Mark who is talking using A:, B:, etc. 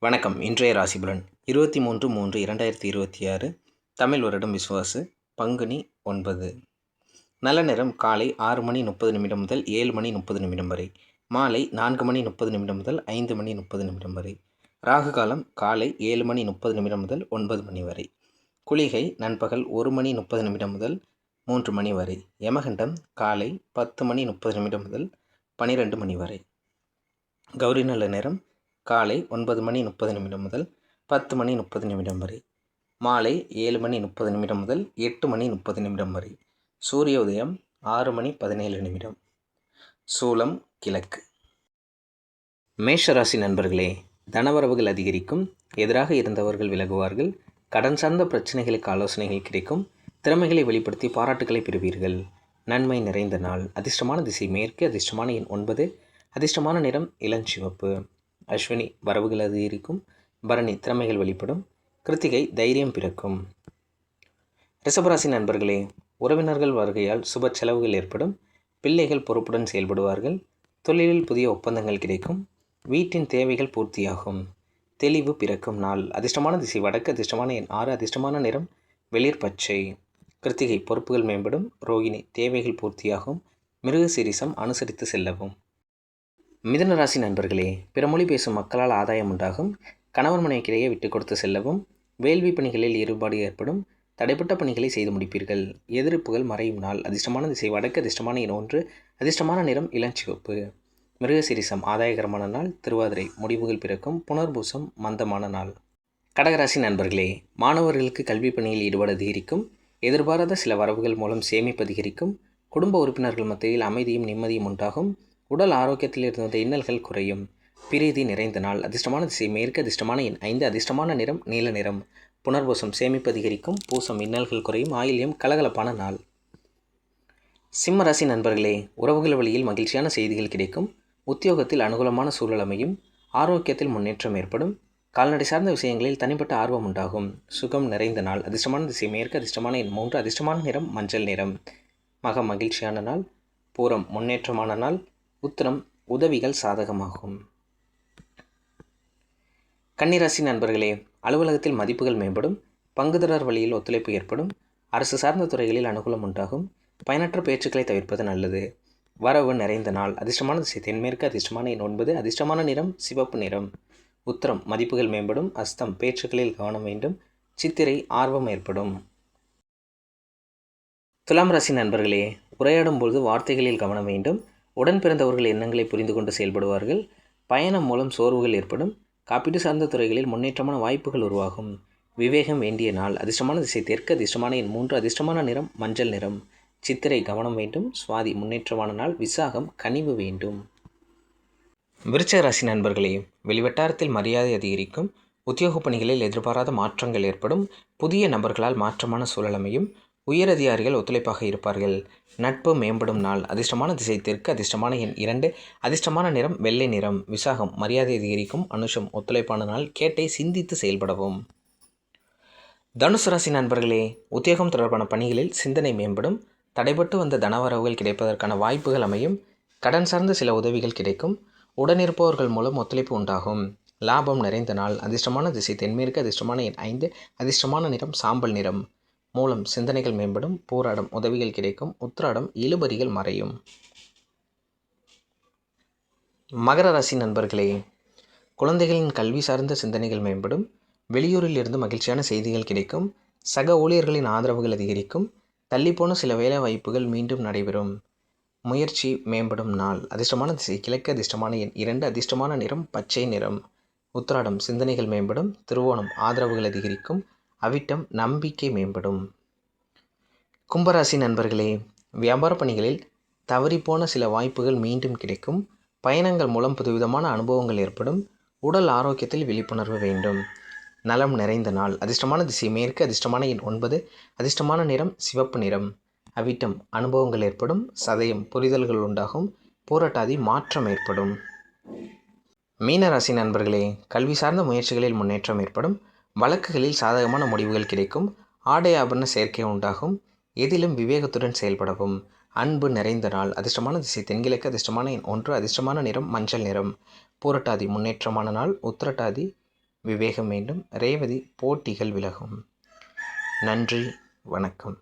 A: வணக்கம். இன்றைய ராசிபலன் 23/3/2026 தமிழ் வருடம் விசுவாசு பங்குனி 9. நல்ல நேரம் காலை 6:30 முதல் 7:30 வரை. மாலை 4:30 முதல் 5:30 வரை. ராகு காலம் காலை 7:30 முதல் 9 மணி வரை. குளிகை நண்பகல் 1:30 முதல் 3 மணி வரை. யமகண்டம் காலை 10:30 முதல் 12 மணி வரை. கௌரி நல்ல நேரம் காலை 9:30 முதல் 10:30 வரை. மாலை 7:30 முதல் 8:30 வரை. சூரிய உதயம் 6:17. சூலம் கிழக்கு. மேஷராசி நண்பர்களே, தனவரவுகள் அதிகரிக்கும். எதிராக இருந்தவர்கள் விலகுவார்கள். கடன் சார்ந்த பிரச்சனைகளுக்கு ஆலோசனைகள் கிடைக்கும். திறமைகளை வெளிப்படுத்தி பாராட்டுகளை பெறுவீர்கள். நன்மை நிறைந்த நாள். அதிர்ஷ்டமான திசை மேற்கு. அதிர்ஷ்டமான எண் 9. அதிர்ஷ்டமான நிறம் இளஞ்சிவப்பு. அஸ்வினி வரவுகள் அதிகரிக்கும். பரணி திறமைகள் வெளிப்படும். கிருத்திகை தைரியம் பிறக்கும். ரிஷபராசி நண்பர்களே, உறவினர்கள் வருகையால் சுப செலவுகள் ஏற்படும். பிள்ளைகள் பொறுப்புடன் செயல்படுவார்கள். தொழிலில் புதிய ஒப்பந்தங்கள் கிடைக்கும். வீட்டின் தேவைகள் பூர்த்தியாகும். தெளிவு பிறக்கும் நாள். அதிர்ஷ்டமான திசை வடக்கு. அதிர்ஷ்டமான எண் 6. அதிர்ஷ்டமான நிறம் வெளிர் பச்சை. கிருத்திகை பொறுப்புகள் மேம்படும். ரோகிணி தேவைகள் பூர்த்தியாகும். மிருகசீரிசம் அனுசரித்து செல்லவும். மிதுன ராசி நண்பர்களே, பிற மொழி பேசும் மக்களால் ஆதாயம் உண்டாகும். கணவன் மனைவிக்கிடையே விட்டு கொடுத்து செல்லவும். வேள்வி பணிகளில் ஈடுபாடு ஏற்படும். தடைப்பட்ட பணிகளை செய்து முடிப்பீர்கள். எதிர்ப்புகள் மறையும் நாள். அதிர்ஷ்டமான திசை வடக்கு. அதிர்ஷ்டமான எண் 1. அதிர்ஷ்டமான நிறம் இளஞ்சிவப்பு. மிருகசீரிசம் ஆதாயகரமான நாள். திருவாதிரை முடிவுகள் பிறக்கும். புனர்பூசம் மந்தமான நாள். கடகராசி நண்பர்களே, மாணவர்களுக்கு கல்வி பணியில் ஈடுபாடு அதிகரிக்கும். எதிர்பாராத சில வரவுகள் மூலம் சேமிப்பு அதிகரிக்கும். குடும்ப உறுப்பினர்கள் மத்தியில் அமைதியும் நிம்மதியும் உண்டாகும். உடல் ஆரோக்கியத்தில் இருந்து வந்த இன்னல்கள் குறையும். பிரீதி நிறைந்த நாள். அதிர்ஷ்டமான திசை மேற்கு. அதிர்ஷ்டமான எண் 5. அதிர்ஷ்டமான நிறம் நீல நிறம். புனர்பூசம் சேமிப்பு அதிகரிக்கும். பூசம் இன்னல்கள் குறையும். ஆயில்யம் கலகலப்பான நாள். சிம்மராசி நண்பர்களே, உறவுகள் வழியில் மகிழ்ச்சியான செய்திகள் கிடைக்கும். உத்தியோகத்தில் அனுகூலமான சூழல் அமையும். ஆரோக்கியத்தில் முன்னேற்றம் ஏற்படும். கால்நடை சார்ந்த விஷயங்களில் தனிப்பட்ட ஆர்வம் உண்டாகும். சுகம் நிறைந்த நாள். அதிர்ஷ்டமான திசை மேற்கு. அதிர்ஷ்டமான எண் 3. அதிர்ஷ்டமான நிறம் மஞ்சள் நிறம். மக மகிழ்ச்சியான நாள். பூரம் முன்னேற்றமான நாள். உத்திரம் உதவிகள் சாதகமாகும். கன்னிராசி நண்பர்களே, அலுவலகத்தில் மதிப்புகள் மேம்படும். பங்குதாரர் வழியில் ஒத்துழைப்பு ஏற்படும். அரசு சார்ந்த துறைகளில் அனுகூலம் உண்டாகும். பயனற்ற பேச்சுக்களை தவிர்ப்பது நல்லது. வரவு நிறைந்த நாள். அதிர்ஷ்டமான திசை தென்மேற்கு. அதிர்ஷ்டமான எண் 9. அதிர்ஷ்டமான நிறம் சிவப்பு நிறம். உத்திரம் மதிப்புகள் மேம்படும். அஸ்தம் பேச்சுக்களில் கவனம் வேண்டும். சித்திரை ஆர்வம் ஏற்படும். துலாம் ராசி நண்பர்களே, உரையாடும் பொழுது வார்த்தைகளில் கவனம் வேண்டும். உடன் பிறந்தவர்கள் எண்ணங்களை புரிந்து கொண்டு செயல்படுவார்கள். பயணம் மூலம் சோர்வுகள் ஏற்படும். காப்பீடு சார்ந்த துறைகளில் முன்னேற்றமான வாய்ப்புகள் உருவாகும். விவேகம் வேண்டிய நாள். அதிர்ஷ்டமான திசை தெற்கு. அதிர்ஷ்டமான எண் 3. அதிர்ஷ்டமான நிறம் மஞ்சள் நிறம். சித்திரை கவனம் வேண்டும். சுவாதி முன்னேற்றமான நாள். விசாகம் கனிவு வேண்டும். விருச்சிக ராசி நண்பர்களே, வெளிவட்டாரத்தில் மரியாதை அதிகரிக்கும். உத்தியோக பணிகளில் எதிர்பாராத மாற்றங்கள் ஏற்படும். புதிய நபர்களால் மாற்றமான சூழல் அமையும். உயரதிகாரிகள் ஒத்துழைப்பாக இருப்பார்கள். நட்பு மேம்படும் நாள். அதிர்ஷ்டமான திசை தெற்கு. அதிர்ஷ்டமான எண் 2. அதிர்ஷ்டமான நிறம் வெள்ளை நிறம். விசாகம் மரியாதை அதிகரிக்கும். அனுஷம் ஒத்துழைப்பான நாள். கேட்டை சிந்தித்து செயல்படவும். தனுசு ராசி நண்பர்களே, உத்தியோகம் தொடர்பான பணிகளில் சிந்தனை மேம்படும். தடைபட்டு வந்த தனவரவுகள் கிடைப்பதற்கான வாய்ப்புகள் அமையும். கடன் சார்ந்த சில உதவிகள் கிடைக்கும். உடனிருப்பவர்கள் மூலம் ஒத்துழைப்பு உண்டாகும். லாபம் நிறைந்த நாள். அதிர்ஷ்டமான திசை தென்மேற்கு. அதிர்ஷ்டமான எண் 5. அதிர்ஷ்டமான நிறம் சாம்பல் நிறம். மூலம் சிந்தனைகள் மேம்படும். போராடம் உதவிகள் கிடைக்கும். உத்திராடம் இழுபறிகள் மறையும். மகர ராசி நண்பர்களே, குழந்தைகளின் கல்வி சார்ந்த சிந்தனைகள் மேம்படும். வெளியூரில் இருந்து மகிழ்ச்சியான செய்திகள் கிடைக்கும். சக ஊழியர்களின் ஆதரவுகள் அதிகரிக்கும். தள்ளிப்போன சில வேலை வாய்ப்புகள் மீண்டும் நடைபெறும். முயற்சி மேம்படும் நாள். அதிர்ஷ்டமான திசை கிழக்கு. அதிர்ஷ்டமான எண் 2. அதிர்ஷ்டமான நிறம் பச்சை நிறம். உத்திராடம் சிந்தனைகள் மேம்படும். திருவோணம் ஆதரவுகள் அதிகரிக்கும். அவிட்டம் நம்பிக்கை மேம்படும். கும்பராசி நண்பர்களே, வியாபார பணிகளில் தவறிப்போன சில வாய்ப்புகள் மீண்டும் கிடைக்கும். பயணங்கள் மூலம் புதுவிதமான அனுபவங்கள் ஏற்படும். உடல் ஆரோக்கியத்தில் விழிப்புணர்வு வேண்டும். நலம் நிறைந்த நாள். அதிர்ஷ்டமான திசை மேற்கு. அதிர்ஷ்டமான எண் 9. அதிர்ஷ்டமான நிறம் சிவப்பு நிறம். அவிட்டம் அனுபவங்கள் ஏற்படும். சதயம் புரிதல்கள் உண்டாகும். பூரட்டாதி மாற்றம் ஏற்படும். மீனராசி நண்பர்களே, கல்வி சார்ந்த முயற்சிகளில் முன்னேற்றம் ஏற்படும். வழக்குகளில் சாதகமான முடிவுகள் கிடைக்கும். ஆடை ஆபரண சேர்க்கை உண்டாகும். எதிலும் விவேகத்துடன் செயல்படவும். அன்பு நிறைந்த நாள். அதிர்ஷ்டமான திசை தென்கிழக்கு. அதிர்ஷ்டமான எண் 1. அதிர்ஷ்டமான நிறம் மஞ்சள் நிறம். பூரட்டாதி முன்னேற்றமான நாள். உத்திரட்டாதி விவேகம் வேண்டும். ரேவதி போட்டிகள் விலகும். நன்றி, வணக்கம்.